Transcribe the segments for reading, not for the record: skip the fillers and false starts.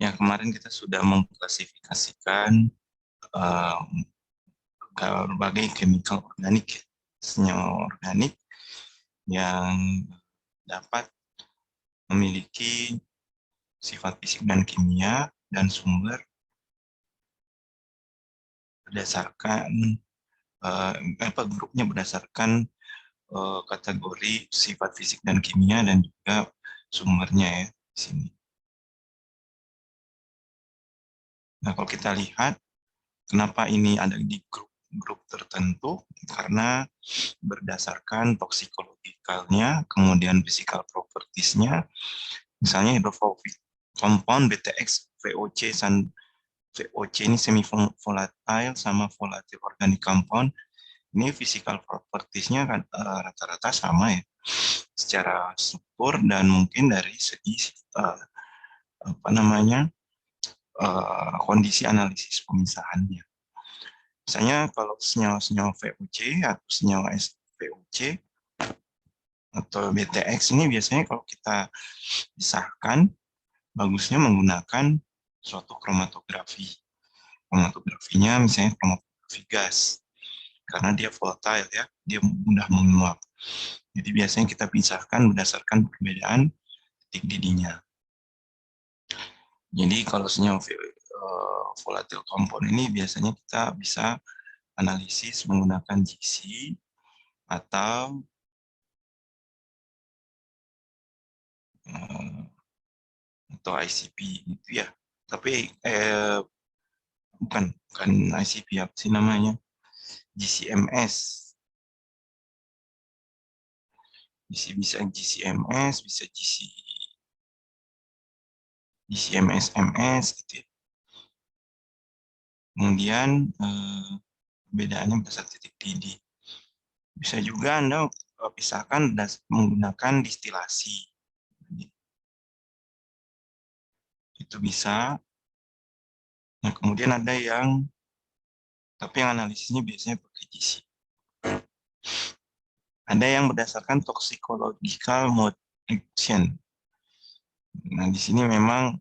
Ya, kemarin kita sudah mengklasifikasikan uh, berbagai chemical organik, ya, senyawa organik yang dapat memiliki sifat fisik dan kimia dan sumber berdasarkan grupnya berdasarkan kategori sifat fisik dan kimia dan juga sumbernya ya di sini. Nah, kalau kita lihat kenapa ini ada di grup tertentu, karena berdasarkan toksikologikalnya, kemudian physical properties-nya, misalnya hidrofobik compound BTX, VOC, VOC ini semi volatile sama volatile organic compound. Ini physical properties-nya kan rata-rata sama ya, secara struktur dan mungkin dari segi kondisi analisis pemisahannya. Misalnya kalau senyawa-senyawa VOC atau senyawa SVOC atau BTX ini biasanya kalau kita pisahkan, bagusnya menggunakan suatu kromatografi. Kromatografinya misalnya kromatografi gas, karena dia volatile ya, dia mudah menguap. Jadi biasanya kita pisahkan berdasarkan perbedaan titik didihnya. Jadi kalau senyawa volatile compound ini biasanya kita bisa analisis menggunakan GC atau ICP gitu ya. Tapi bukan ICP, apa sih namanya? GCMS. Bisa GCMS, bisa GCMS-MS gitu ya. Kemudian bedanya besar titik didih. Bisa juga Anda pisahkan menggunakan distilasi. Itu bisa. Nah, kemudian ada tapi yang analisisnya biasanya pakai GC. Ada yang berdasarkan toxicological mode action. Nah, di sini memang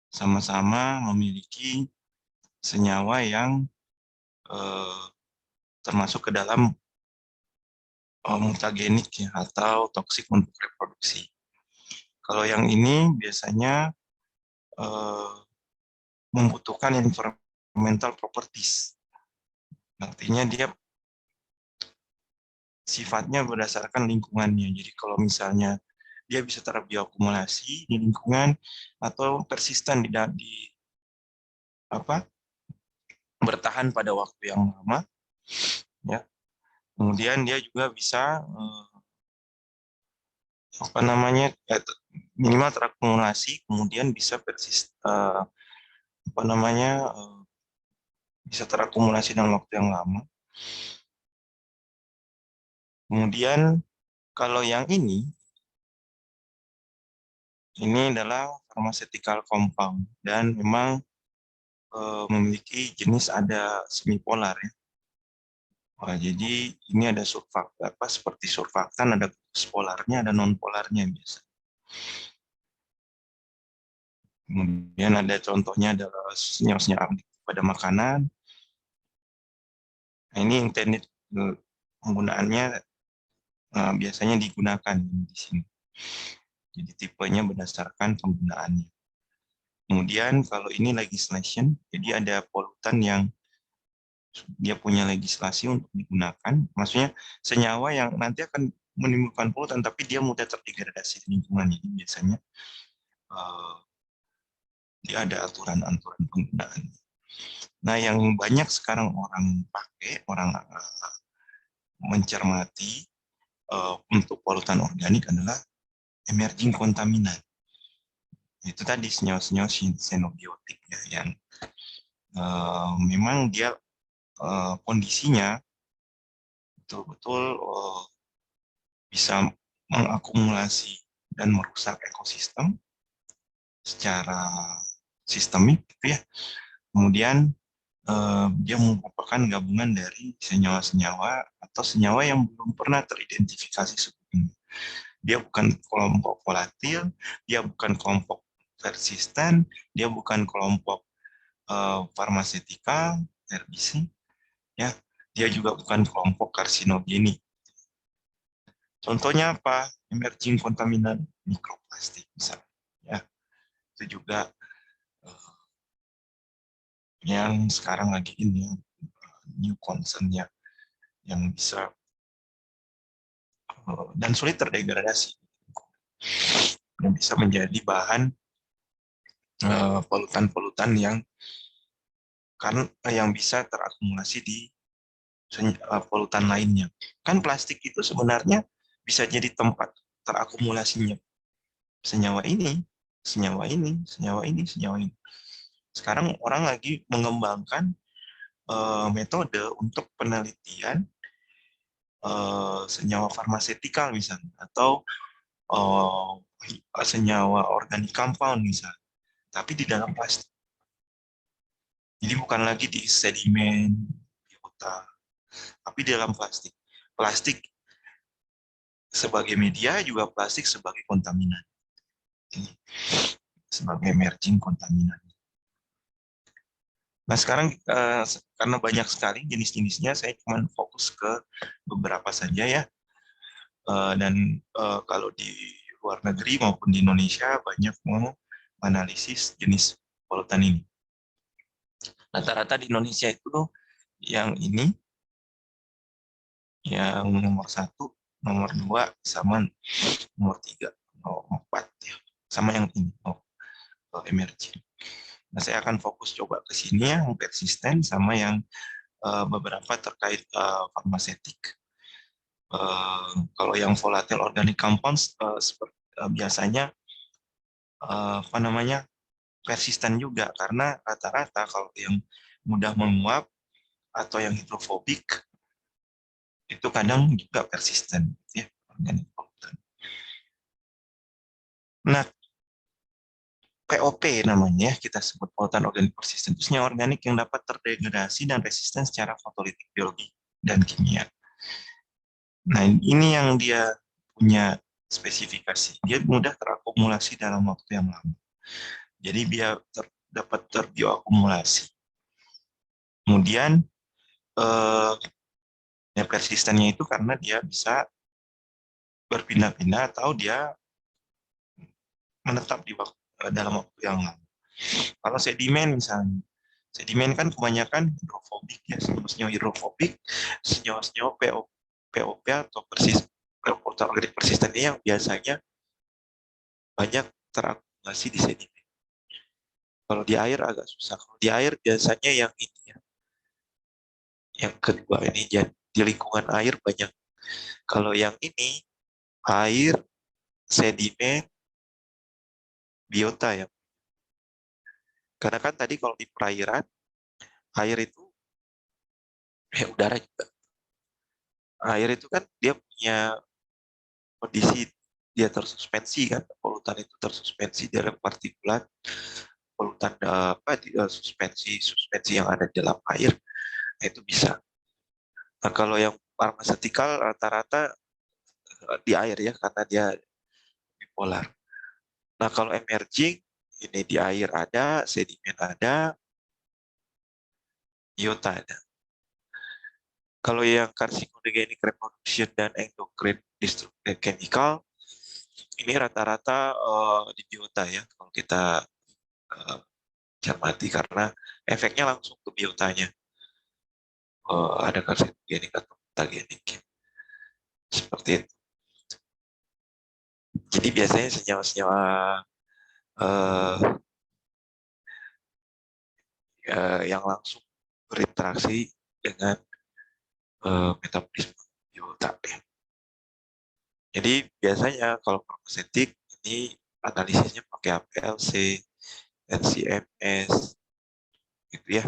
sama-sama memiliki senyawa yang termasuk ke dalam mutagenik ya, atau toksik untuk reproduksi. Kalau yang ini biasanya membutuhkan environmental properties. Artinya dia sifatnya berdasarkan lingkungannya. Jadi kalau misalnya dia bisa terbioakumulasi di lingkungan atau persisten di bertahan pada waktu yang lama, ya. Kemudian dia juga bisa minimal terakumulasi, kemudian bisa bisa terakumulasi dalam waktu yang lama. Kemudian kalau yang ini adalah pharmaceutical compound dan memang memiliki jenis ada semipolar ya. Jadi ini ada seperti surfaktan, ada polarnya, ada non polarnya biasa. Kemudian ada contohnya adalah senyawa-senyawa pada makanan. Nah, ini intended penggunaannya biasanya digunakan di sini. Jadi tipenya berdasarkan penggunaannya. Kemudian kalau ini legislation, jadi ada polutan yang dia punya legislasi untuk digunakan. Maksudnya senyawa yang nanti akan menimbulkan polutan, tapi dia mudah terdegradasi di lingkungan. Jadi biasanya dia ada aturan-aturan penggunaan. Nah, yang banyak sekarang orang pakai, orang mencermati untuk polutan organik adalah emerging kontaminan. Itu tadi senyawa-senyawa xenobiotik ya, yang memang dia kondisinya betul-betul bisa mengakumulasi dan merusak ekosistem secara sistemik gitu ya. Kemudian dia merupakan gabungan dari senyawa-senyawa atau senyawa yang belum pernah teridentifikasi sebelumnya. Dia bukan kelompok volatil, dia bukan kelompok persisten, dia bukan kelompok farmasetika, herbisi, ya, dia juga bukan kelompok karsinogeni. Contohnya apa? Emerging kontaminan mikroplastik misalnya. Ya, itu juga yang sekarang lagi ini new concern ya, yang bisa dan sulit terdegradasi, yang bisa menjadi bahan polutan-polutan yang bisa terakumulasi di polutan lainnya. Kan plastik itu sebenarnya bisa jadi tempat terakumulasinya senyawa ini, senyawa ini, senyawa ini, senyawa ini. Sekarang orang lagi mengembangkan metode untuk penelitian senyawa farmasetikal misalnya, atau senyawa organik compound misalnya, tapi di dalam plastik. Jadi bukan lagi di sedimen, biota, tapi di dalam plastik. Plastik sebagai media, juga plastik sebagai kontaminan. Ini sebagai emerging kontaminan. Nah sekarang karena banyak sekali jenis-jenisnya, saya cuma fokus ke beberapa saja ya. Dan kalau di luar negeri maupun di Indonesia banyak mau analisis jenis polutan ini. Rata-rata di Indonesia itu yang ini, yang nomor 1, nomor 2, sama nomor 3, nomor 4 ya, sama yang ini, emerging. Nah, saya akan fokus coba ke sini ya, yang persisten sama yang beberapa terkait farmasetik. Kalau yang volatile organic compounds biasanya apa namanya persisten juga, karena rata-rata kalau yang mudah menguap atau yang hidrofobik itu kadang juga persisten ya, organic pollutant. Nah, POP namanya, kita sebut polutan organik persisten, itu senyawa organik yang dapat terdegradasi dan resisten secara fotolitik, biologi, dan kimia. Nah, ini yang dia punya spesifikasi. Dia mudah terakumulasi dalam waktu yang lama. Jadi dia dapat terbioakumulasi. Kemudian ya persistennya itu karena dia bisa berpindah-pindah atau dia menetap dalam waktu yang lama. Kalau sedimen misalnya, sedimen kan kebanyakan hidrofobik ya, senyawa hidrofobik, senyawa-senyawa POP atau polutan organik persisten ini yang biasanya banyak terakumulasi di sedimen. Kalau di air agak susah. Kalau di air biasanya yang ini ya, yang kedua ini di lingkungan air banyak. Kalau yang ini air, sedimen, biota ya. Karena kan tadi kalau di perairan air itu udara juga. Air itu kan dia punya kondisi dia tersuspensi kan, polutan itu tersuspensi dalam partikulat, polutan suspensi yang ada di dalam air, nah itu bisa. Nah kalau yang farmasetikal rata-rata di air ya, karena dia bipolar. Nah kalau emerging ini di air ada, sedimen ada, biota ada. Kalau yang carcinogenic reproduction dan endocrine disruptive chemical, ini rata-rata di biota ya, kalau kita cermati, karena efeknya langsung ke biotanya. Ada karsinogenik atau mutagenik. Seperti itu. Jadi biasanya senyawa-senyawa yang langsung berinteraksi dengan metabolisme biota. Jadi biasanya kalau farmasetik ini analisisnya pakai APLC, NCMS, gitu ya.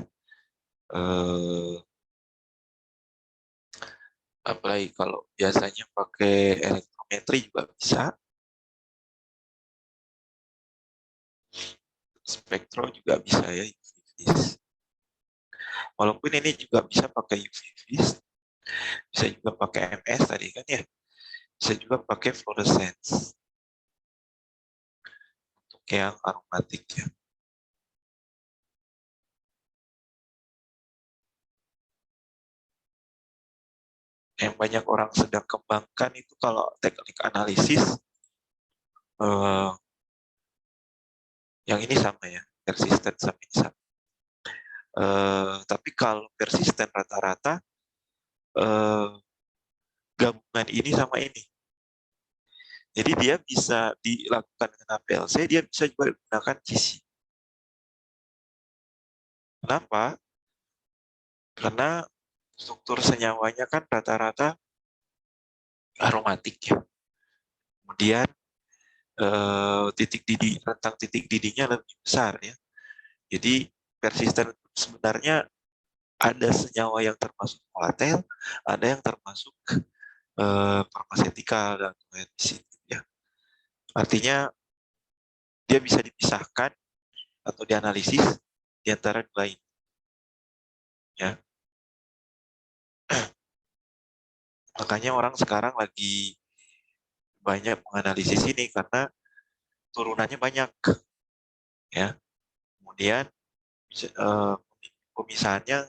Apalagi kalau biasanya pakai elektrometri juga bisa. Spektro juga bisa ya, UV-Vis. Walaupun ini juga bisa pakai UV-Vis, bisa juga pakai MS tadi kan ya, bisa juga pakai fluorescence untuk yang aromatik ya. Yang banyak orang sedang kembangkan itu kalau teknik analisis, yang ini sama ya, persisten sama ini sama. Tapi kalau persisten rata-rata gabungan ini sama ini. Jadi dia bisa dilakukan dengan APLC, dia bisa juga menggunakan GC. Kenapa? Karena struktur senyawanya kan rata-rata aromatik ya. Kemudian rentang titik didihnya lebih besar ya. Jadi persisten sebenarnya ada senyawa yang termasuk volatil, ada yang termasuk farmasetika dan medicine ya. Artinya dia bisa dipisahkan atau dianalisis di antara dua ini ya. Makanya orang sekarang lagi banyak menganalisis ini karena turunannya banyak ya. Kemudian pemisahannya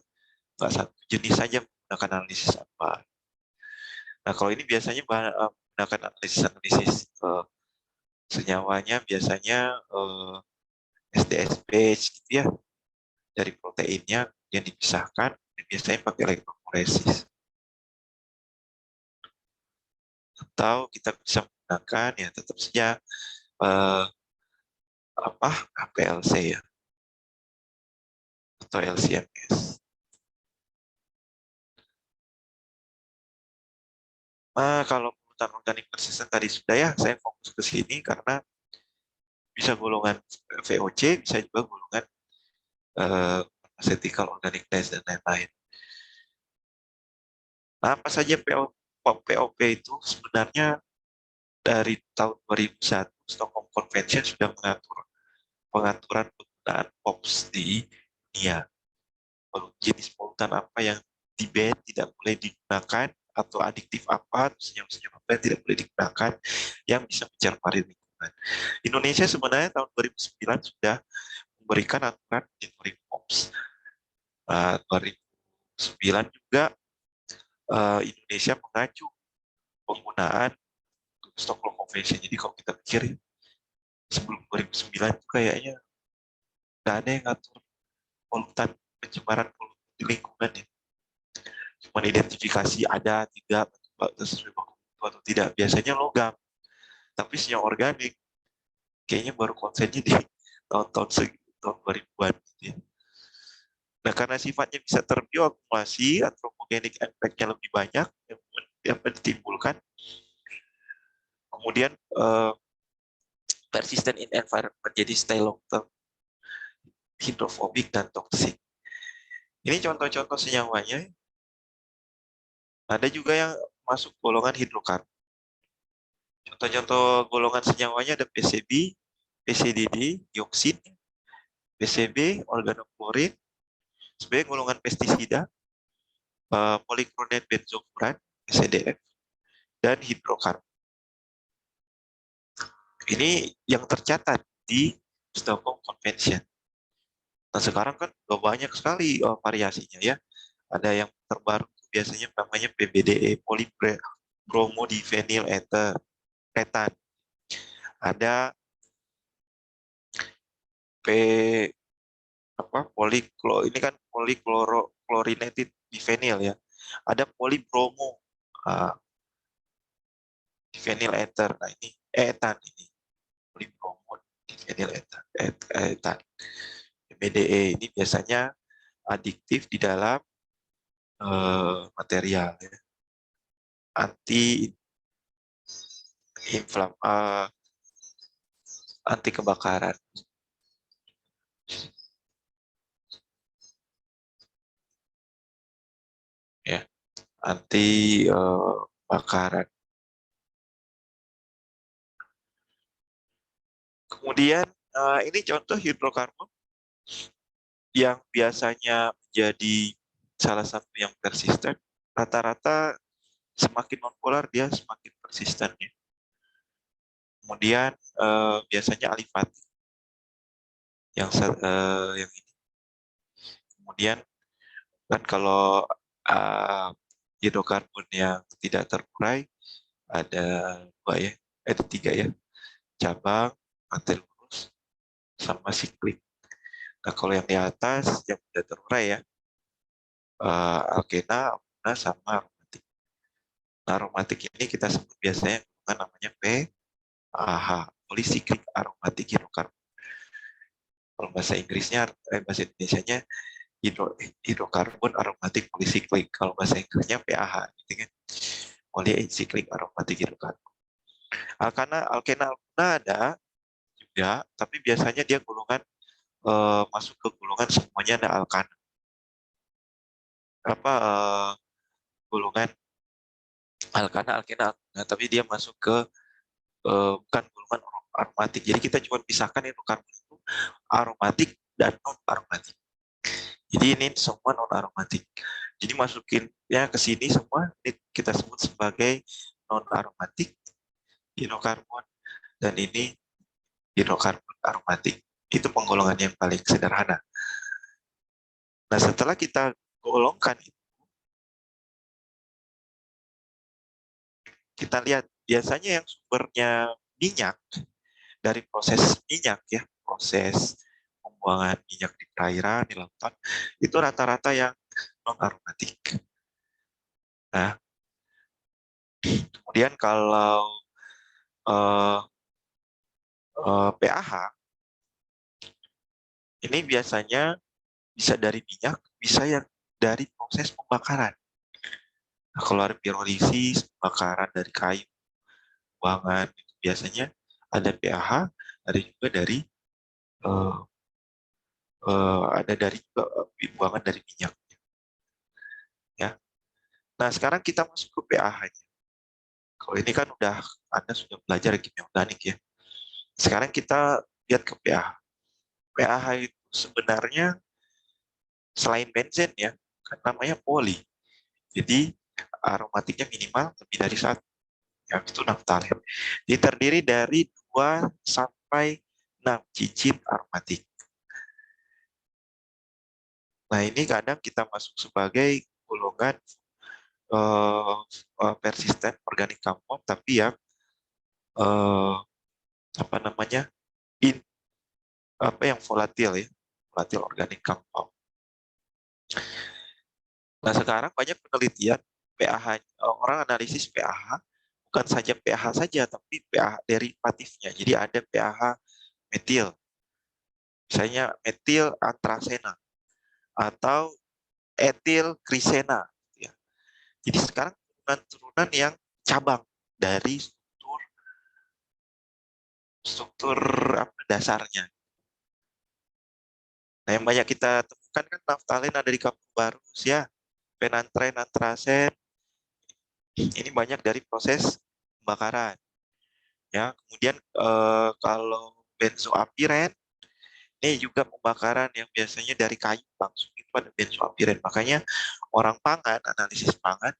nggak satu jenis saja menggunakan analisis apa. Nah kalau ini biasanya menggunakan analisis senyawanya biasanya SDSPH gitu ya, dari proteinnya yang dipisahkan, dan biasanya pakai elektroforesis. Atau kita bisa menggunakan ya tetap saja APLC ya, atau LCMS. Kalau penggunaan organik persisten tadi sudah ya, saya fokus ke sini karena bisa golongan VOC, bisa juga golongan pharmaceutical organic test dan lain-lain. Nah, apa saja POP itu sebenarnya dari tahun 2001 Stockholm Convention sudah mengatur pengaturan penggunaan POPs di dunia. Jenis polutan apa yang di-ban tidak boleh digunakan atau adiktif apa, senyawa-senyawa apa yang tidak boleh digunakan yang bisa mencemari lingkungan. Indonesia sebenarnya tahun 2009 sudah memberikan aturan kategori POPs. 2009 juga Indonesia mengacu penggunaan Stockholm Convention. Jadi kalau kita pikir sebelum 2009 itu kayaknya nggak ada yang ngatur polutan, pencemaran polutan di lingkungan ya. Cuma identifikasi ada tidak sesuai baku mutu atau tidak. Biasanya logam, tapi senyawa organik kayaknya baru konsennya di tahun-tahun tahun 2000-an gitu ya. Nah, karena sifatnya bisa terbioakumulasi, anthropogenic impact-nya lebih banyak yang ditimbulkan. Kemudian persistent in environment, jadi stay long term, hidrofobik dan toxic. Ini contoh-contoh senyawanya. Ada juga yang masuk golongan hidrokarbon. Contoh-contoh golongan senyawanya ada PCB, PCDD, dioksin, PCB, organoklorid, sebagai golongan pestisida, poliklorid benzofuran, PCDF, dan hidrokarbon. Ini yang tercatat di Stockholm Convention. Nah sekarang kan banyak sekali variasinya ya. Ada yang terbaru biasanya namanya PBDE, polybromodiphenyl etan. Ada ini kan polychlorinated diphenyl ya. Ada polybromo diphenyl ether. Nah ini etan ini. Polybromo diphenyl etan. PBDE ini biasanya adiktif di dalam material ya. Anti kebakaran. Ya, anti bakaran. Kemudian ini contoh hidrokarbon yang biasanya menjadi salah satu yang persisten. Rata-rata semakin nonpolar dia semakin persisten ya. Kemudian biasanya alifatik. yang ini. Kemudian kan kalau hidrokarbon yang tidak terurai ada dua ya, ada tiga ya, cabang, anti lurus, sama siklik. Nah kalau yang di atas yang tidak terurai ya, alkena, alkena, sama aromatik. Nah aromatik ini kita sebut biasanya namanya PAH, polycyclic aromatic hydrocarbon. Kalau bahasa Inggrisnya, bahasa Indonesianya hidrokarbon aromatik polycyclic. Kalau bahasa Inggrisnya PAH, gitu kan? Polycyclic aromatic hydrocarbon. Alkena ada juga, tapi biasanya dia golongan masuk ke golongan semuanya ada alkana. Golongan alkena, nah, tapi dia masuk ke bukan golongan aromatik. Jadi kita cuma pisahkan hidrokarbon itu aromatik dan non aromatik. Jadi ini semua non aromatik. Jadi masukin ya ke sini semua ini kita sebut sebagai non aromatik hidrokarbon, dan ini hidrokarbon aromatik. Itu penggolongan yang paling sederhana. Nah setelah kita golongkan itu, kita lihat biasanya yang sumbernya minyak dari proses minyak ya, proses pembuangan minyak di perairan, di lautan, itu rata-rata yang non aromatik. Nah, kemudian kalau PAH ini biasanya bisa dari minyak, bisa yang dari proses pembakaran. Nah, kalau ada pirolisis, pembakaran dari kayu, buangan, itu biasanya ada PAH, ada juga dari uh, ada dari buangan dari minyak. Ya. Nah sekarang kita masuk ke PAH-nya. Kalau ini kan Anda sudah belajar kimia organik ya. Sekarang kita lihat ke PAH. PAH itu sebenarnya selain benzen ya, kan namanya poli. Jadi aromatiknya minimal lebih dari satu. Yang itu naftalen. Jadi terdiri dari 2 sampai 6 cicit aromatik. Nah ini kadang kita masuk sebagai golongan persisten organik compound, tapi yang apa namanya yang volatil ya, volatil organik compound. Nah sekarang banyak penelitian pH, orang analisis pH bukan saja pH saja, tapi pH derivatifnya. Jadi ada pH metil, misalnya metil antrasena atau etil glisena. Ya. Jadi sekarang turunan-turunan yang cabang dari struktur dasarnya. Nah, yang banyak kita temukan kan naftalen ada di Camptobarus ya, penantren, antrasen, ini banyak dari proses pembakaran. Ya, kemudian kalau benzoapiren ini juga pembakaran yang biasanya dari kayu langsung itu ada benzoapiren. Makanya orang pangan, analisis pangan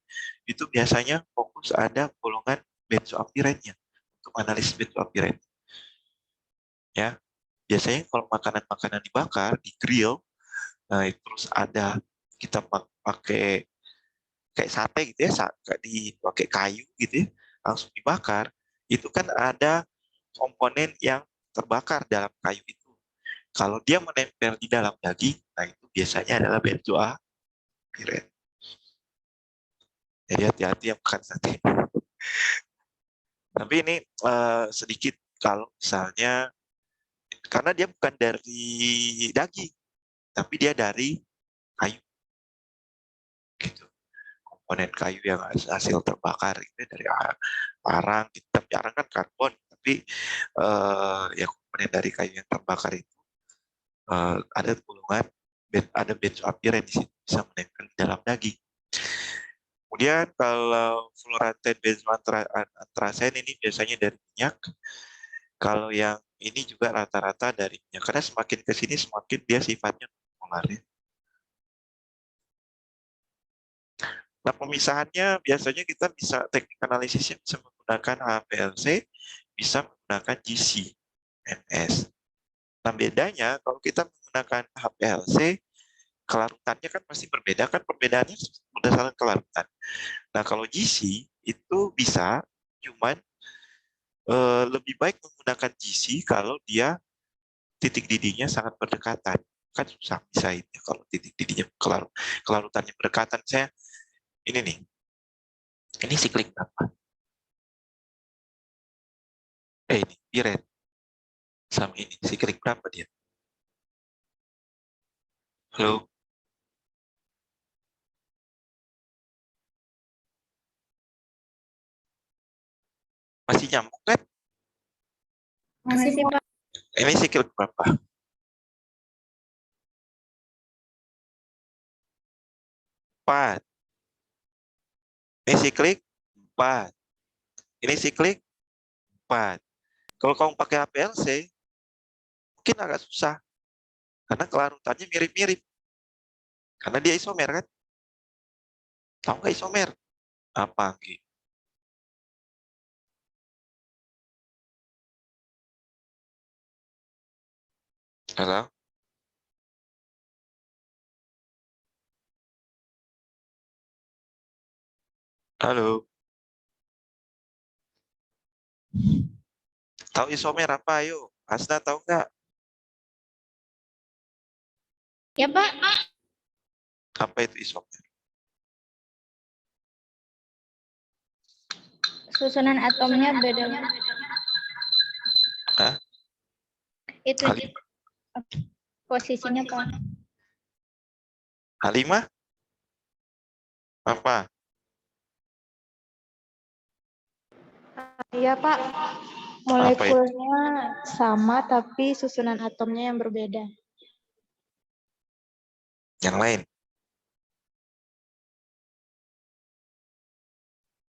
itu biasanya fokus ada golongan benzoapirennya untuk analisis benzoapiren. Ya, biasanya kalau makanan-makanan dibakar, di grill, nah, terus ada kita pakai kayak sate gitu ya, dipakai kayu gitu ya, langsung dibakar, itu kan ada komponen yang terbakar dalam kayu itu. Kalau dia menempel di dalam daging, nah itu biasanya adalah benzoapiren. Jadi hati-hati yang makan sate. Tapi ini sedikit kalau misalnya, karena dia bukan dari daging, tapi dia dari kayu. Gitu. Komponen kayu yang hasil terbakar itu dari arang, gitu. Tapi arang kan karbon, tapi ya komponen dari kayu yang terbakar itu ada golongan ada benzoapiren di situ bisa menempel di dalam daging. Kemudian kalau fluoranten benzoantrasen ini biasanya dari minyak. Kalau yang ini juga rata-rata dari minyak. Karena semakin ke sini semakin dia sifatnya molar ya. Nah, pemisahannya biasanya kita bisa teknik analisisnya bisa menggunakan HPLC, bisa menggunakan GC, MS. Nah, bedanya kalau kita menggunakan HPLC, kelarutannya kan pasti berbeda, kan perbedaannya berdasarkan kelarutan. Nah, kalau GC itu bisa, cuman lebih baik menggunakan GC kalau dia titik didihnya sangat berdekatan. Kan susah misahin ya kalau titik didihnya kelarutannya berdekatan. Saya ini nih, ini siklik berapa? Ini piret sama ini siklik berapa dia? Halo, masih nyambung kan? Masih Pak. Ini siklik berapa? 4. Ini siklik 4. Ini siklik 4. Kalau kamu pakai HPLC, mungkin agak susah. Karena kelarutannya mirip-mirip. Karena dia isomer kan? Tahu nggak isomer? Apa? Gitu. Halo? Halo? Tahu isomer apa? Ayo. Asna tahu nggak? Ya Pak. Apa itu isomer? Susunan atomnya beda. Hah? Itu H5? posisinya Pak. H5? Apa? Iya Pak. Apa itu? Molekulnya sama tapi susunan atomnya yang berbeda. Yang lain?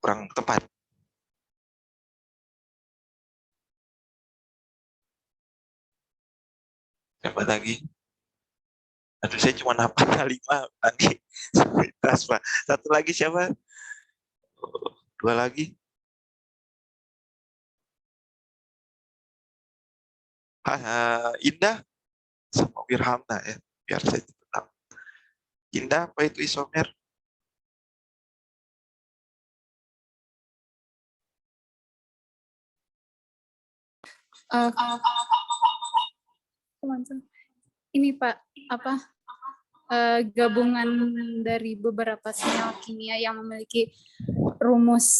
Kurang tepat. Siapa lagi? Aduh, saya cuma hafal H5. Nanti sepintas, Pak. Satu lagi siapa? Dua lagi. Indah sama Wirhamna ya. Biar saya tahu. Indah apa itu isomer? Ini Pak, apa gabungan dari beberapa senyawa kimia yang memiliki rumus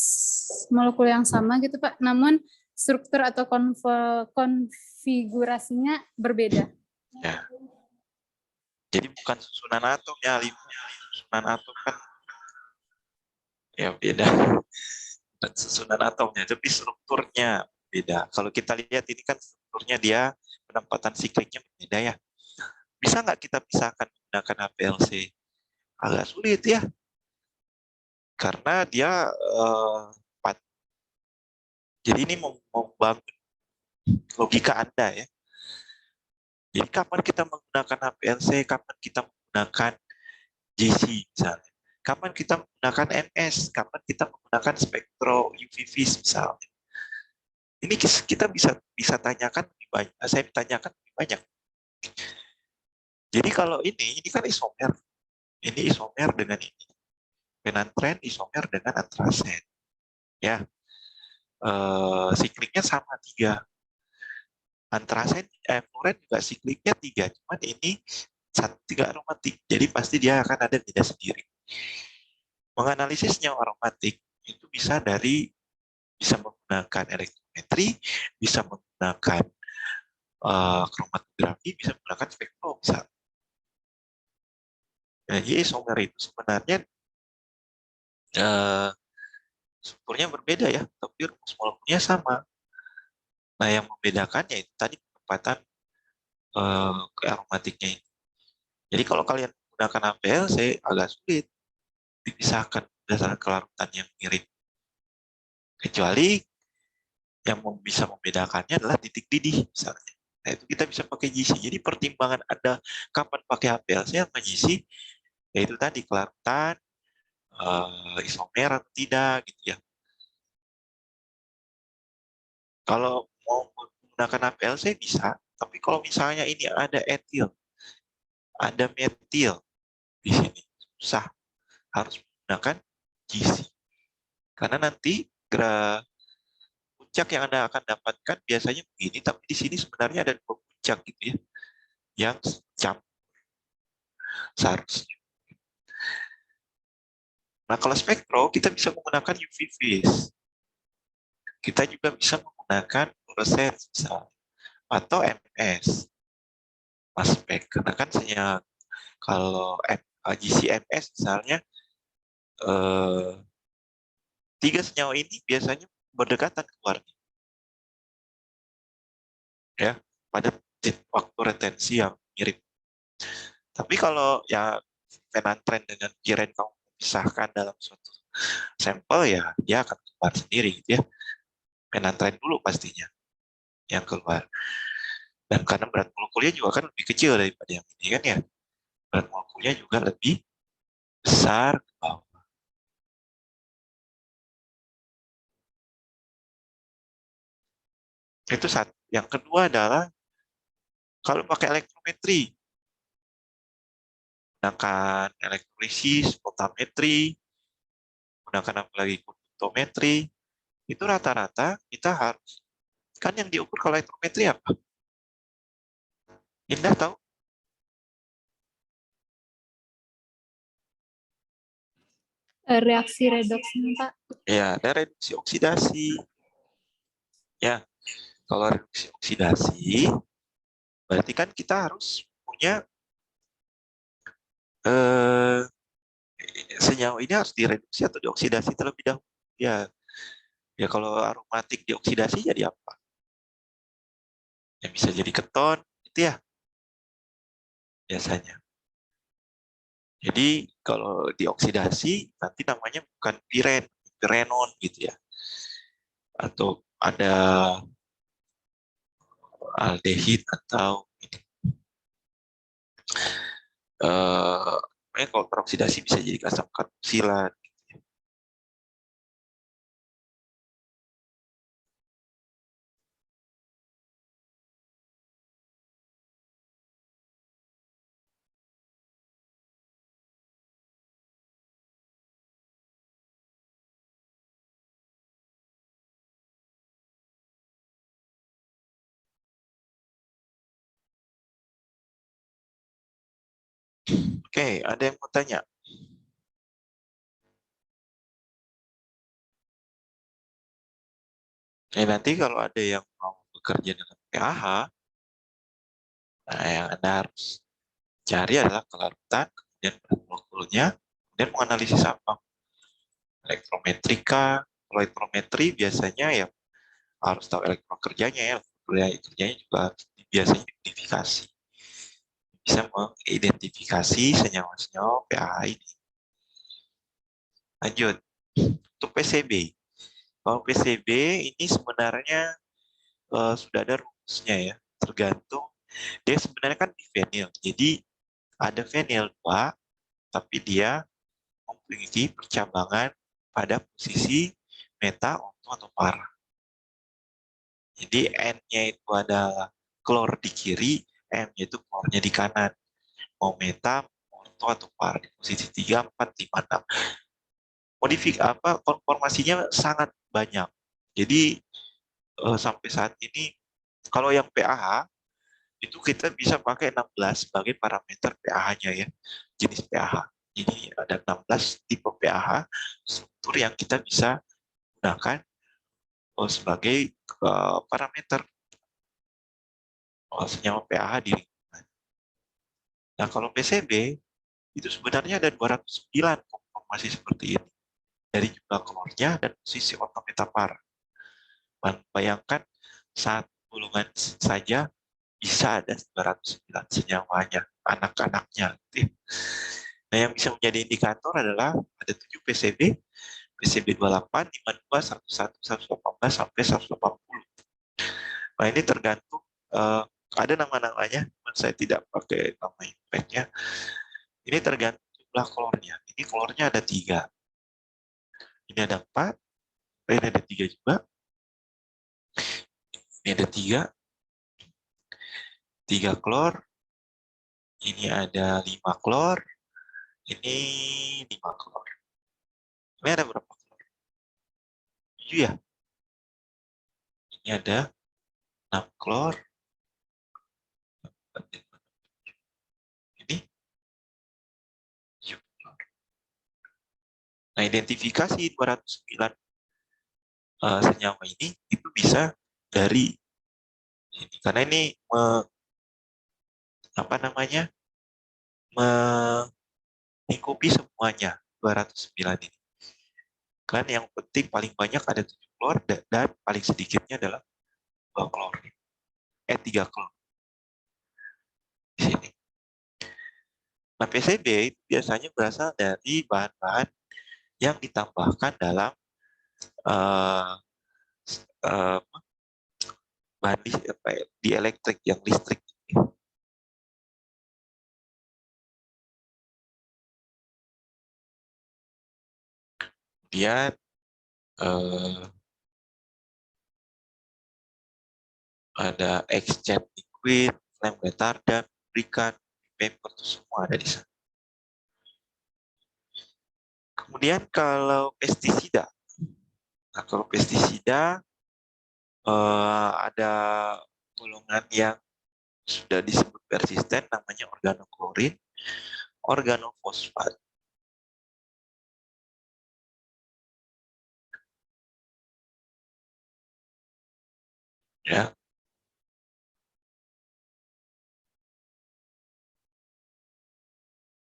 molekul yang sama gitu Pak, namun struktur atau konfigurasinya berbeda. Ya. Jadi bukan susunan atom ya, susunan atom kan ya beda. Dan susunan atomnya, tapi strukturnya beda. Kalau kita lihat ini kan strukturnya dia penempatan sikliknya berbeda ya. Bisa nggak kita pisahkan menggunakan HPLC? Agak sulit ya, karena dia jadi ini membangun logika Anda ya. Jadi kapan kita menggunakan HPLC, kapan kita menggunakan JC misalnya. Kapan kita menggunakan MS, kapan kita menggunakan spektro UV misalnya. Ini kita bisa tanyakan lebih banyak. Saya tanyakan lebih banyak. Jadi kalau ini kan isomer. Ini isomer dengan ini. Penantren isomer dengan antrasen. Ya, sikliknya sama 3. Antrasen, fluoren juga sikliknya 3. Cuman ini 3 aromatik. Jadi pasti dia akan ada beda sendiri. Menganalisis senyawa aromatik itu bisa menggunakan elektrometri, bisa menggunakan kromatografi, bisa menggunakan spektrum misalnya. Jadi isomer itu sebenarnya strukturnya berbeda ya, tapi rumus molekulnya sama. Nah, yang membedakannya itu tadi penempatan aromatiknya ini. Jadi kalau kalian menggunakan HPLC agak sulit dipisahkan berdasarkan kelarutan yang mirip. Kecuali yang bisa membedakannya adalah titik didih misalnya. Nah, itu kita bisa pakai GC. Jadi pertimbangan Anda kapan pakai HPLC sama GC, yaitu tadi kelarutan, isomer atau tidak gitu ya. Kalau mau menggunakan HPLC bisa, Tapi kalau misalnya ini ada etil, ada metil di sini, susah. Harus menggunakan GC. Karena nanti puncak yang Anda akan dapatkan biasanya begini, tapi di sini sebenarnya ada dua puncak gitu ya, yang campur seharusnya. Nah, kalau spektro, kita bisa menggunakan UV phase. Kita juga bisa menggunakan fluorescence misalnya, atau MS. Aspek, karena kan kalau GC-MS misalnya, tiga senyawa ini biasanya berdekatan keluarnya, ya, pada waktu retensi yang mirip. Tapi kalau ya penantren dengan piren kamu pisahkan dalam suatu sampel, ya dia akan keluar sendiri gitu ya. Penantren dulu pastinya yang keluar. Dan karena berat molekulnya juga kan lebih kecil daripada yang ini kan ya. Berat molekulnya juga lebih besar ke bawah. Itu satu. Yang kedua adalah kalau pakai elektrometri, gunakan elektrolisis, voltametri, gunakan apalagi konductometri, itu rata-rata kita harus, kan yang diukur kalau elektrometri apa? Indah tahu? Reaksi redoksnya, Pak. Ya, ada reduksi oksidasi. Ya, kalau reduksi oksidasi, berarti kan kita harus punya senyawa ini harus direduksi atau dioksidasi terlebih dahulu. Ya, ya kalau aromatik dioksidasi jadi apa? Ya bisa jadi keton, gitu ya biasanya. Jadi kalau dioksidasi nanti namanya bukan piren, pirenon gitu ya. Atau ada aldehid atau kalau teroksidasi bisa jadi asam karboksilat. Oke, ada yang mau tanya? Nanti kalau ada yang mau bekerja dengan pH, nah yang Anda harus cari adalah kelarutan, kemudian berat molekulnya, kemudian menganalisis apa? Elektrometrika. Kalau elektrometri biasanya ya harus tahu elektron kerjanya ya. Kerjanya juga biasanya identifikasi. Bisa mengidentifikasi senyawa-senyawa pH ini. Lanjut, untuk PCB. Kalau PCB ini sebenarnya sudah ada rumusnya ya, tergantung. Dia sebenarnya kan divinil, jadi ada vinil 2, tapi dia memiliki percabangan pada posisi meta, onto, atau para. Jadi N-nya itu adalah klor di kiri, M-nya itu klornya di kanan. Mau meta, onto, atau para di posisi 3, 4, 5, 6. Konformasinya sangat banyak. Jadi sampai saat ini kalau yang pH itu kita bisa pakai 16 sebagai parameter pH-nya ya, jenis pH. Jadi ada 16 tipe pH struktur yang kita bisa gunakan sebagai parameter senyawa pH di lingkungan. Nah, kalau PCB itu sebenarnya ada 209 konformasi seperti ini dari jumlah klornya dan posisi onto metapar. Bayangkan satu golongan saja bisa ada 209 senyawanya, anak-anaknya. Nah, yang bisa menjadi indikator adalah ada 7 PCB, PCB 28, 52, 11, 118, sampai 180. Nah, ini tergantung, ada nama-namanya, saya tidak pakai nama impactnya. Ini tergantung jumlah klornya. Ini klornya ada 3. Ini ada 4, ini ada 3 juga. Ini ada 3. 3 klor, ini ada 5 klor, ini 5 klor. Ini ada berapa klor? 7 ya? Ini ada 6 klor. Ini 7 klor. Nah, identifikasi 209 senyawa ini itu bisa dari ini. Karena ini melingkupi semuanya 209 ini. Kan yang penting paling banyak ada 7 klor dan paling sedikitnya adalah 2 klor. 3 klor. Di sini. Nah, PCB itu biasanya berasal dari bahan-bahan yang ditambahkan dalam bahan di elektrik yang listrik. Kemudian ada exchange liquid, flame retardant, lubricant, paper, itu semua ada di sana. Kemudian kalau pestisida, ada golongan yang sudah disebut persisten, namanya organoklorin, organofosfat. Ya.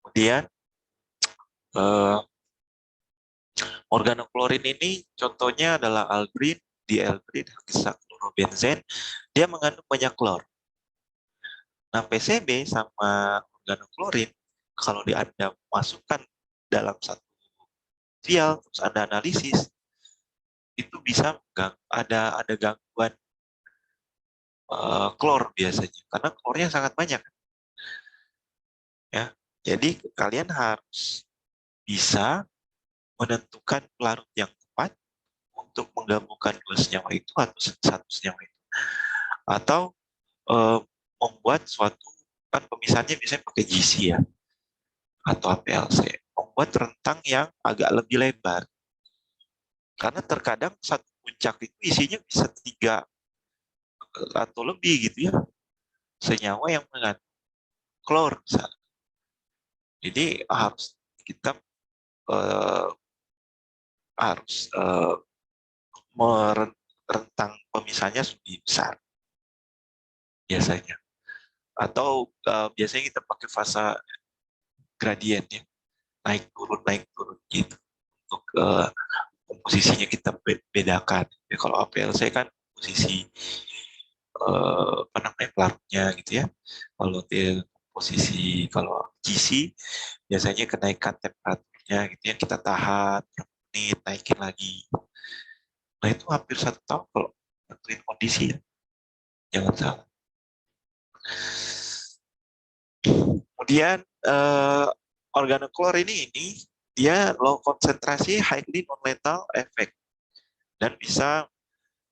Kemudian organoklorin ini contohnya adalah aldrin, dieldrin, hexachlorobenzen. Dia mengandung banyak klor. Nah, PCB sama organoklorin kalau Anda masukkan dalam satu vial terus Anda analisis, itu bisa ada gangguan klor biasanya karena klornya sangat banyak. Ya, jadi kalian harus bisa menentukan pelarut yang tepat untuk menggabungkan dua senyawa itu atau satu senyawa itu, atau membuat suatu, kan pemisahannya biasanya pakai GC ya atau APLC, membuat rentang yang agak lebih lebar karena terkadang satu puncak itu isinya bisa 3 atau lebih gitu ya senyawa yang mengandung klor misalnya. Jadi harus kita harus rentang pemisahnya lebih besar biasanya, atau biasanya kita pakai fase gradien ya, naik turun gitu untuk komposisinya kita bedakan ya. Kalau APLC kan posisi pelarutnya gitu ya. Kalau posisi kalau GC biasanya kenaikan temperaturnya gitu ya, kita tahan menit, naikin lagi. Nah, itu hampir 1 tahun kalau nentuin kondisi ya. Jangan salah. Kemudian organoklorin ini dia low konsentrasi, highly non-lethal effect dan bisa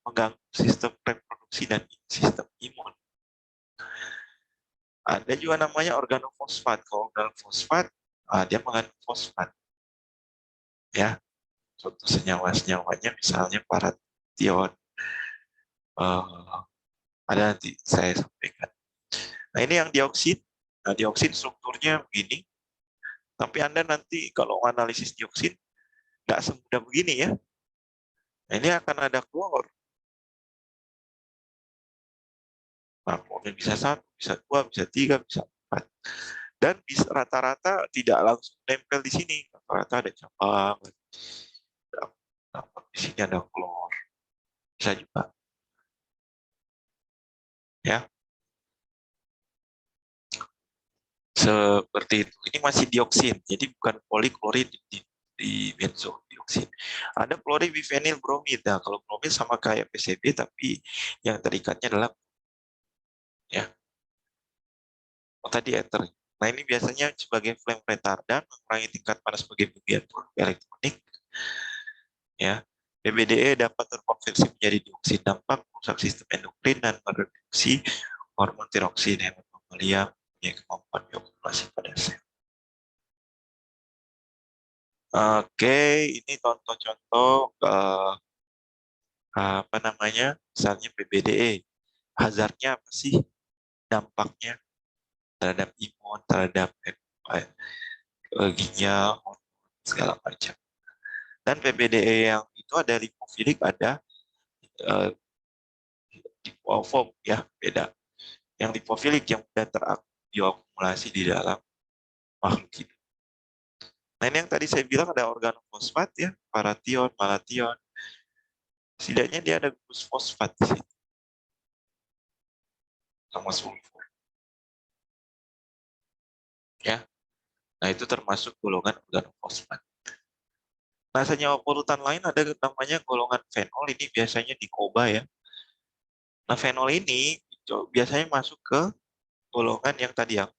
mengganggu sistem reproduksi dan sistem imun. Ada juga namanya organofosfat. Kalau organofosfat, dia mengandung fosfat. Ya, contoh senyawa-senyawanya misalnya paration. Ada nanti saya sampaikan. Nah, ini yang dioksin. Nah, dioksin strukturnya begini. Tapi Anda nanti kalau analisis dioksin, nggak semudah begini ya. Nah, ini akan ada klor. Nah, klornya bisa 1, bisa 2, bisa 3, bisa 4. Dan bisa rata-rata tidak langsung nempel di sini. Rata-rata ada cabang. Di sini ada klor. Bisa juga. Ya. Seperti itu. Ini masih dioksin, jadi bukan poliklorid di benzodioksin. Ada chloribiphenyl bromid. Nah, kalau bromid sama kayak PCB, tapi yang terikatnya adalah ya. Oh, tadi ether. Nah, ini biasanya sebagai flame retardant, mengurangi tingkat panas bagi bagian elektronik. Ya, PBDE dapat terkonversi menjadi dioksin, dampak merusak sistem endokrin dan mereduksi hormon tiroksin, mamalia punya kemampuan bioakumulasi pada sel. Oke, ini contoh-contoh apa namanya, misalnya PBDE. Hazardnya apa sih? Dampaknya terhadap imun, terhadap ginjal, segala macam. Dan PBDE yang itu ada lipofilik, ada lipofob ya, beda. Yang lipofilik yang sudah terakumulasi di dalam makhluk hidup. Nah, ini yang tadi saya bilang ada organofosfat ya, paration, malation. Setidaknya dia ada gugus fosfat di situ. Sama sulfur. Ya. Nah, itu termasuk golongan organofosfat. Nah, senyawa polutan lain ada namanya golongan fenol, ini biasanya di koba ya. Nah, fenol ini biasanya masuk ke golongan yang tadi yang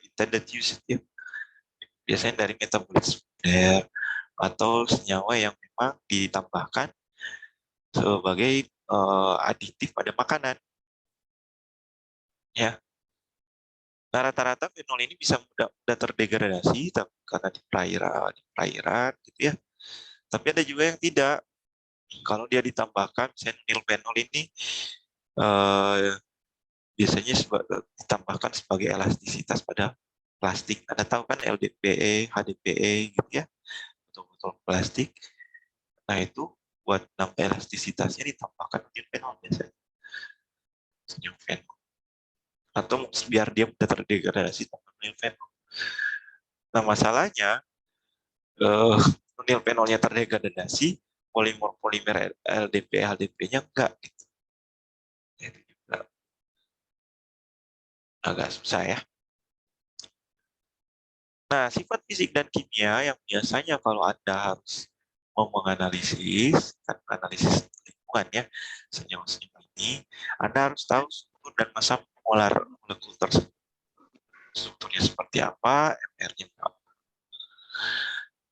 intended use ya. Biasanya dari metabolisme atau senyawa yang memang ditambahkan sebagai aditif pada makanan. Ya. Nah, rata-rata fenol ini bisa mudah terdegradasi karena di perairan gitu ya. Tapi ada juga yang tidak. Kalau dia ditambahkan, misalnya nilfenol ini biasanya ditambahkan sebagai elastisitas pada plastik. Anda tahu kan LDPE, HDPE gitu ya, botol-botol plastik. Nah, itu buat nambah elastisitasnya ditambahkan nilfenol biasanya. Nilfenol. Atau biar dia mudah terdegradasi tambah nilfenol. Nah, masalahnya nilfenolnya terdegradasi, polimer LDPE, HDPE-nya enggak gitu. Itu juga agak susah ya. Nah, sifat fisik dan kimia yang biasanya kalau Anda harus mau menganalisis, kan analisis lingkungan ya, senyawa-senyawa ini, Anda harus tahu struktur dan massa molar molekul tersebut. Strukturnya seperti apa, MR-nya berapa.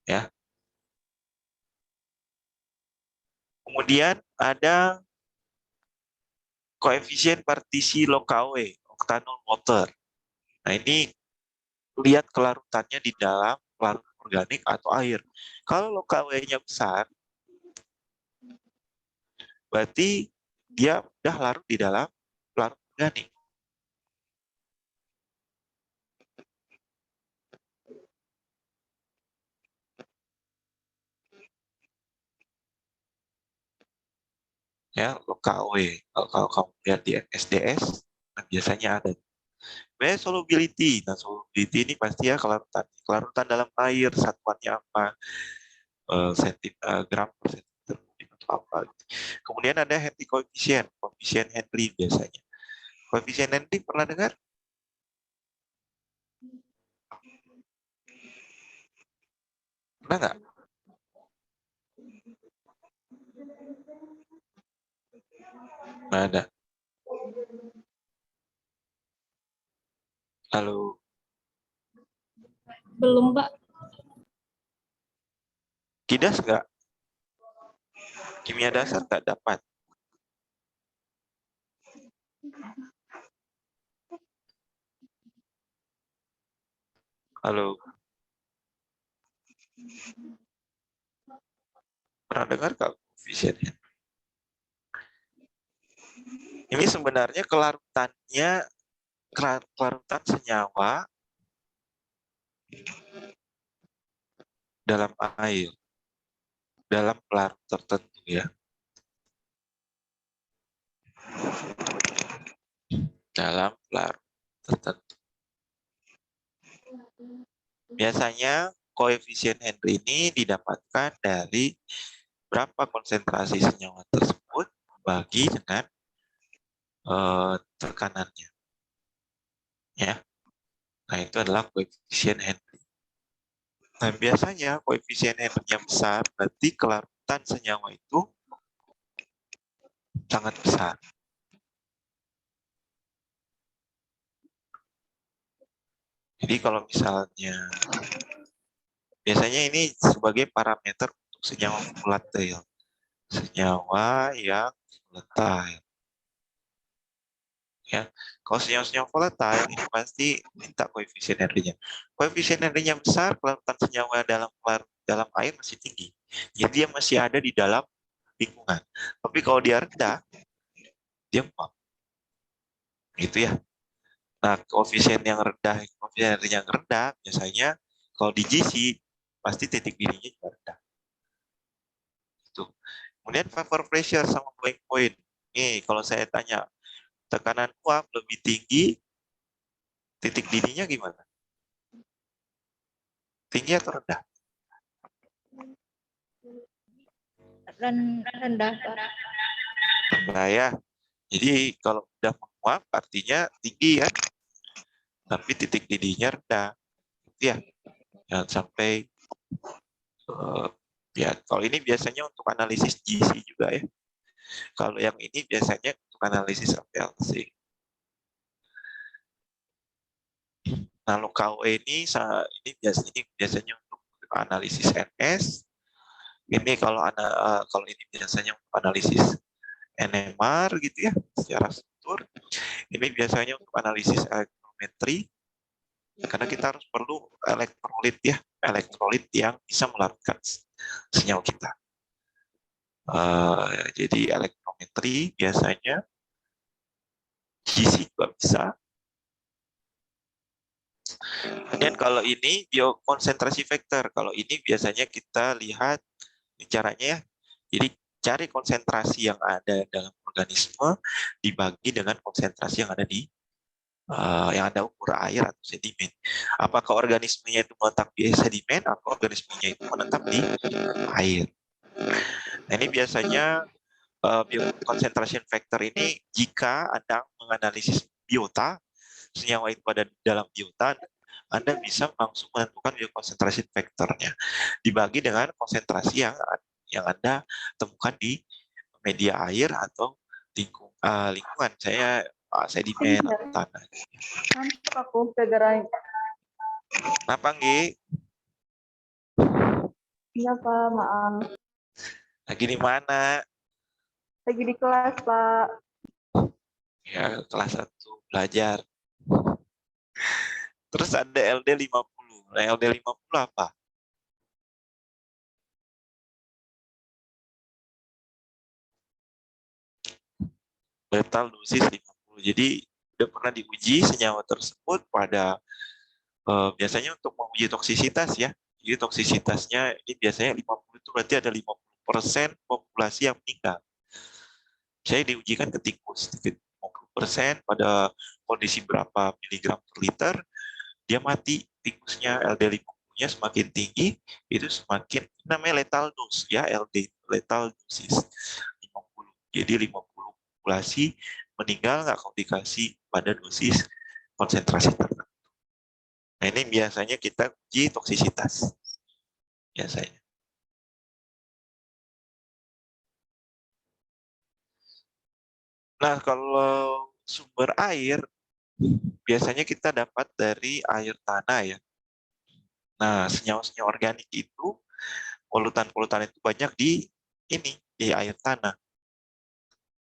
Ya. Kemudian ada koefisien partisi Lokawe, octanol water. Nah, ini lihat kelarutannya di dalam larut organik atau air. Kalau Lokawe-nya besar, berarti dia udah larut di dalam larut organik. Ya, Lokawe. Kalau kamu lihat di SDS, biasanya ada. Sebenarnya solubility. Nah, solubility ini pasti ya kelarutan. Kelarutan dalam air, satuannya apa? Gram per sentimeter atau apa. Kemudian ada Henry coefficient, koefisien Henry biasanya. Koefisien Henry pernah dengar? Pernah nggak? Nggak ada. Halo. Belum, Pak. Kidas nggak? Kimia dasar nggak dapat. Halo. Pernah dengar nggak koefisien Henry? Ini sebenarnya kelarutannya, kelarutan senyawa dalam air, dalam larut tertentu ya. Dalam larut tertentu. Biasanya koefisien Henry ini didapatkan dari berapa konsentrasi senyawa tersebut bagi dengan tekanannya. Ya. Nah, itu adalah koefisien Henry. Nah, biasanya koefisien Henry-nya besar, berarti kelarutan senyawa itu sangat besar. Jadi kalau misalnya, biasanya ini sebagai parameter untuk senyawa volatile. Senyawa yang volatile. Ya, kalau senyawa-senyawa volatile ini pasti minta koefisien R-nya. Koefisien R-nya besar, kelarutan senyawa dalam air masih tinggi. Jadi dia masih ada di dalam lingkungan. Tapi kalau dia rendah, dia menguap. Gitu ya. Nah, koefisien R yang rendah biasanya kalau di GC pasti titik didihnya juga rendah. Gitu. Kemudian vapor pressure sama boiling point. Nih, kalau saya tanya tekanan uap lebih tinggi, titik didihnya gimana? Tinggi atau rendah? Rendah, Pak. Rendah ya. Jadi kalau udah menguap artinya tinggi kan, tapi titik didihnya rendah. Ya, jangan sampai ya. Kalau ini biasanya untuk analisis GC juga ya. Kalau yang ini biasanya untuk analisis APLC. Nah, KW ini biasanya untuk analisis NS. Ini kalau ini biasanya untuk analisis NMR gitu ya, secara struktur. Ini biasanya untuk analisis elektrometri, karena kita harus perlu elektrolit yang bisa melarutkan senyawa kita. Jadi elektrometri biasanya GC juga bisa. Kemudian kalau ini biokonsentrasi vektor. Kalau ini biasanya kita lihat caranya ya. Jadi cari konsentrasi yang ada dalam organisme dibagi dengan konsentrasi yang ada ukur air atau sedimen. Apakah organismenya itu menetap di sedimen atau organismenya itu menetap di air. Nah, ini biasanya bioconcentration factor ini jika Anda menganalisis biota, senyawa itu ada dalam biota, Anda bisa langsung menentukan bioconcentration factornya dibagi dengan konsentrasi yang Anda temukan di media air atau lingkungan sedimen atau tanah. Ngantuk aku gara-gara. Kenapa Nggi? Iya, Pak, maaf. Lagi di mana? Lagi di kelas, Pak. Ya, kelas 1 belajar. Terus ada LD 50. Nah, LD 50 apa? Letal dosis 50. Jadi udah pernah diuji senyawa tersebut pada biasanya untuk menguji toksisitas ya. Jadi toksisitasnya ini biasanya 50 itu berarti ada 50% populasi yang meninggal. Saya diujikan ke tikus 50% pada kondisi berapa miligram per liter, dia mati tikusnya. LD 50-nya semakin tinggi, itu semakin namanya lethal dose ya, LD lethal dosis 50. Jadi 50 populasi meninggal nggak kalau dikasih pada dosis konsentrasi tertentu. Nah, ini biasanya kita uji toksisitas. Biasanya. Nah, kalau sumber air, biasanya kita dapat dari air tanah ya. Nah, senyawa-senyawa organik itu, polutan-polutan itu banyak di air tanah.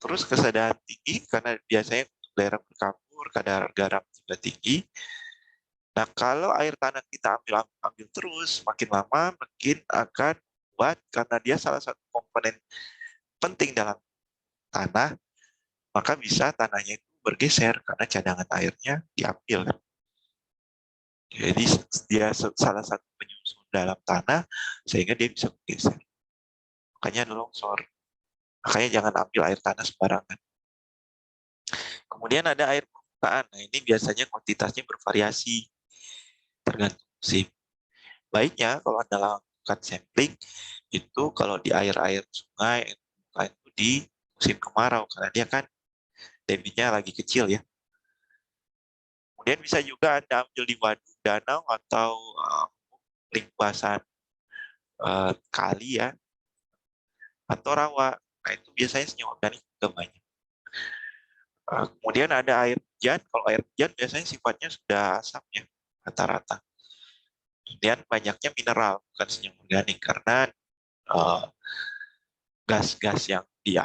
Terus kesadaran tinggi, karena biasanya daerah berkabur, kadar garam juga tinggi. Nah, kalau air tanah kita ambil terus, makin lama makin akan kuat, karena dia salah satu komponen penting dalam tanah, maka bisa tanahnya itu bergeser karena cadangan airnya diambil. Jadi dia salah satu penyusun dalam tanah sehingga dia bisa bergeser. Makanya ada longsor. Makanya jangan ambil air tanah sembarangan. Kemudian ada air permukaan. Nah, ini biasanya kuantitasnya bervariasi tergantung musim. Baiknya kalau Anda lakukan sampling itu kalau di air-air sungai itu di musim kemarau karena dia kan debitnya lagi kecil ya. Kemudian bisa juga Anda ambil di waduk, danau atau limpasan kali ya atau rawa. Nah, itu biasanya senyawa organik juga banyak. Kemudian ada air hujan. Kalau air hujan biasanya sifatnya sudah asam ya rata-rata. Kemudian banyaknya mineral bukan senyawa organik karena gas-gas yang di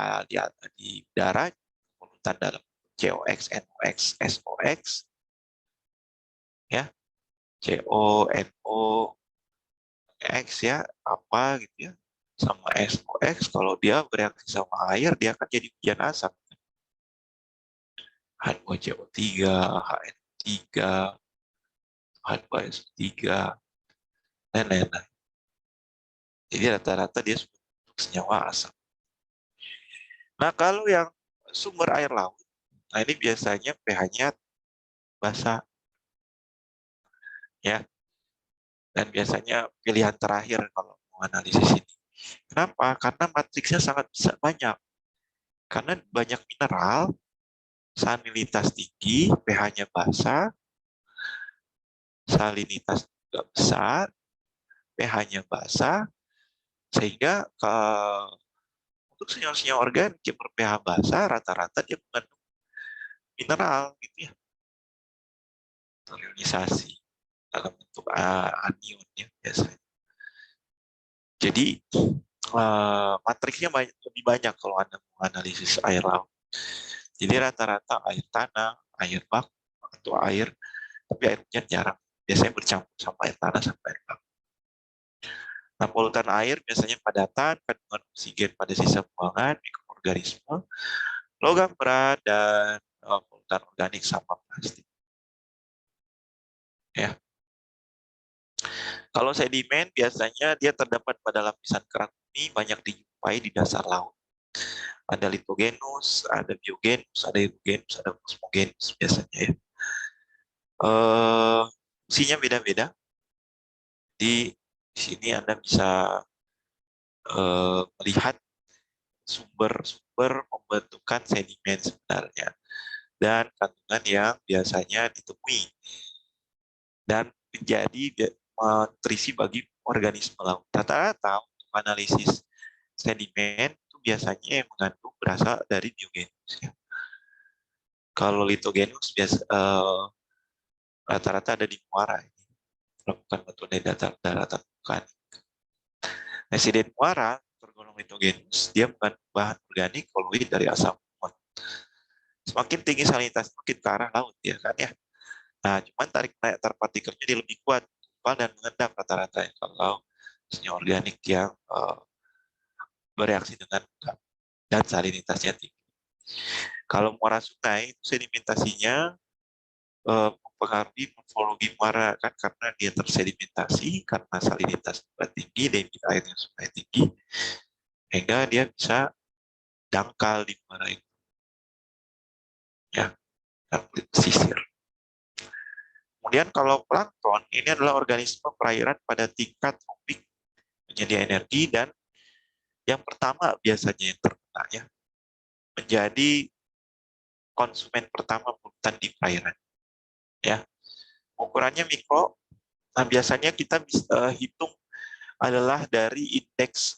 udara polutan dalam COX, NOX, SOX, ya, CONOX ya, apa gitu ya, sama SOX. Kalau dia bereaksi sama air, dia akan jadi hujan asap. H2CO3, HN3, H2SO3, dan lain-lain. Jadi rata-rata dia bentuk senyawa asam. Nah, kalau yang sumber air laut, nah ini biasanya pH-nya basa, ya. Dan biasanya pilihan terakhir kalau mau analisis ini. Kenapa? Karena matriksnya sangat banyak. Karena banyak mineral, salinitas tinggi, pH-nya basa, salinitas juga besar, pH-nya basa, sehingga untuk senyawa-senyawa organik yang ber-pH basa, rata-rata dia mengandung mineral, gitu ya. Ionisasi dalam bentuk anion ya biasanya. Jadi matriksnya lebih banyak kalau Anda mau analisis air laut. Jadi rata-rata air tanah, air baku, atau air, tapi air hujan jarang. Biasanya bercampur sama air tanah sampai air baku. Nah, polutan air biasanya padatan, kandungan oksigen pada sisa buangan, mikroorganisme, logam berat, dan polutan organik sama plastik. Ya. Kalau sedimen biasanya dia terdapat pada lapisan kerak bumi, banyak dijumpai di dasar laut. Ada litogenus, ada biogenus, ada hidrogenus, ada kosmogenus biasanya ya. Fungsinya beda-beda. Di sini Anda bisa melihat sumber-sumber pembentukan sedimen sebenarnya dan kandungan yang biasanya ditemui dan menjadi nutrisi bagi organisme laut. Rata-rata untuk analisis sedimen itu biasanya yang mengandung berasal dari biogenus. Ya. Kalau litogenus biasa rata-rata ada di muara, melakukan batuan dari daratan vulkanik. Residen muara tergolong litogenus, dia mengandung bahan organik koloid dari asam amon. Semakin tinggi salinitas, makin ke arah laut, ya kan ya. Nah, cuman tarik netar partikelnya dia lebih kuat, kupal dan mengendap rata-rata ya, kalau senyawa organik yang bereaksi dengan dan salinitasnya tinggi. Kalau muara sungai, sedimentasinya mempengaruhi morfologi muara kan karena dia tersedimentasi karena salinitas tinggi, debit airnya sungai tinggi, sehingga dia bisa dangkal di muara itu. Ya, dan pesisir. Kemudian kalau plankton, ini adalah organisme perairan pada tingkat tropik, menjadi energi, dan yang pertama biasanya yang terkena ya, menjadi konsumen pertama polutan di perairan. Ya, ukurannya mikro. Nah, biasanya kita bisa hitung adalah dari indeks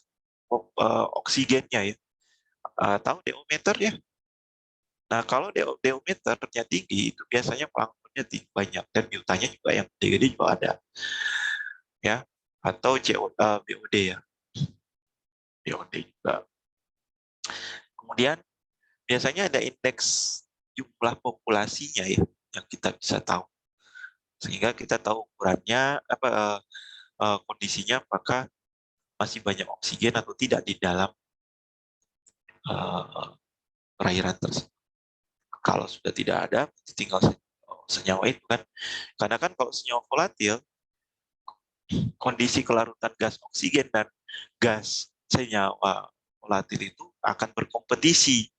oksigennya ya. Tahu deometer ya? Nah, kalau deometernya tinggi, itu biasanya planktonnya banyak, dan biotanya juga yang gede-gede juga ada. Ya, atau BOD ya. BOD juga. Kemudian, biasanya ada indeks jumlah populasinya ya, yang kita bisa tahu. Sehingga kita tahu ukurannya, kondisinya apakah masih banyak oksigen atau tidak di dalam perairan tersebut. Kalau sudah tidak ada, tinggal senyawa itu kan. Karena kan kalau senyawa volatil, kondisi kelarutan gas oksigen dan gas senyawa volatil itu akan berkompetisi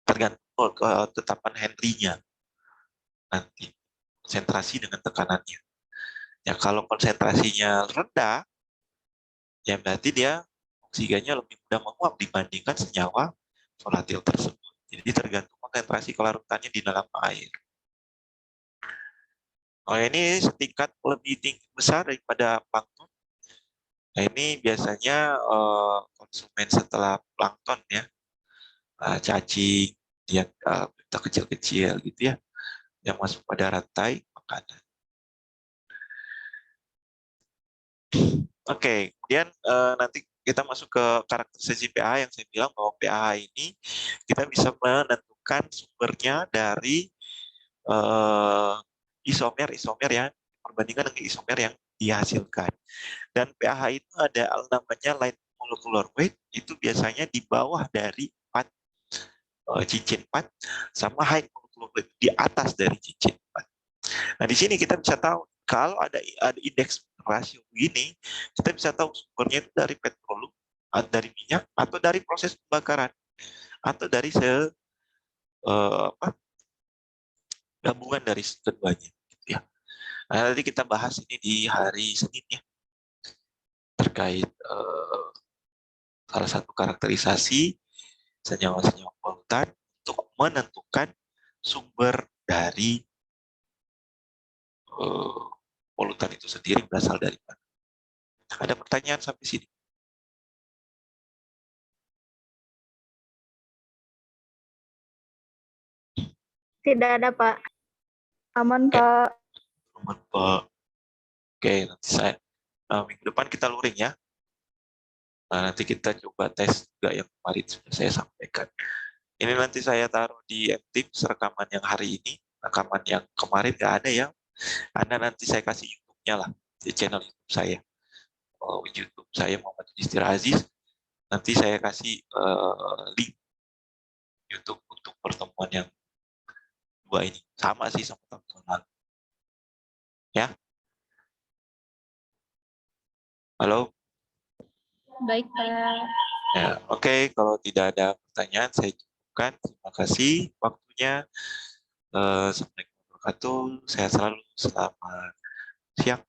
tergantung ketetapan Henry-nya nanti, konsentrasi dengan tekanannya. Ya, kalau konsentrasinya rendah, ya berarti dia oksigennya lebih mudah menguap dibandingkan senyawa volatil tersebut. Jadi tergantung konsentrasi kelarutannya di dalam air. Oh, ini setingkat lebih tinggi besar daripada plankton. Nah, ini biasanya konsumen setelah plankton ya, cacing, dia kecil-kecil gitu ya, yang masuk pada rantai makanan. Oke, kemudian nanti kita masuk ke karakteristik pH yang saya bilang bahwa pH ini kita bisa menentukan bukan sumbernya dari isomer yang perbandingan dengan isomer yang dihasilkan. Dan pH itu ada namanya light molecular weight, itu biasanya di bawah dari 4, cincin 4, sama high molecular weight di atas dari cincin 4. Nah, di sini kita bisa tahu kalau ada indeks rasio begini, kita bisa tahu sumbernya itu dari petroleum, dari minyak, atau dari proses pembakaran, atau dari gabungan dari keduanya. Gitu ya. Nah, nanti kita bahas ini di hari Senin ya, terkait salah satu karakterisasi senyawa-senyawa polutan untuk menentukan sumber dari polutan itu sendiri berasal dari mana. Ada pertanyaan sampai sini? Tidak ada, Pak. Aman, Pak. Aman, Pak. Oke, nanti minggu depan kita luring ya. Nah, nanti kita coba tes juga yang kemarin sudah saya sampaikan. Ini nanti saya taruh di Mteams rekaman yang hari ini, rekaman yang kemarin nggak ada ya. Anda nanti saya kasih YouTube-nya lah, di channel YouTube saya. YouTube saya Muhammad Yudhistira Aziz. Nanti saya kasih link YouTube untuk pertemuan yang 2 ini. Sama sih sama tahun lalu. Ya. Halo? Baik, Pak. Ya, oke. Kalau tidak ada pertanyaan, saya cukupkan. Terima kasih waktunya. Assalamualaikum warahmatullahi wabarakatuh. Sehat selalu. Selamat siang.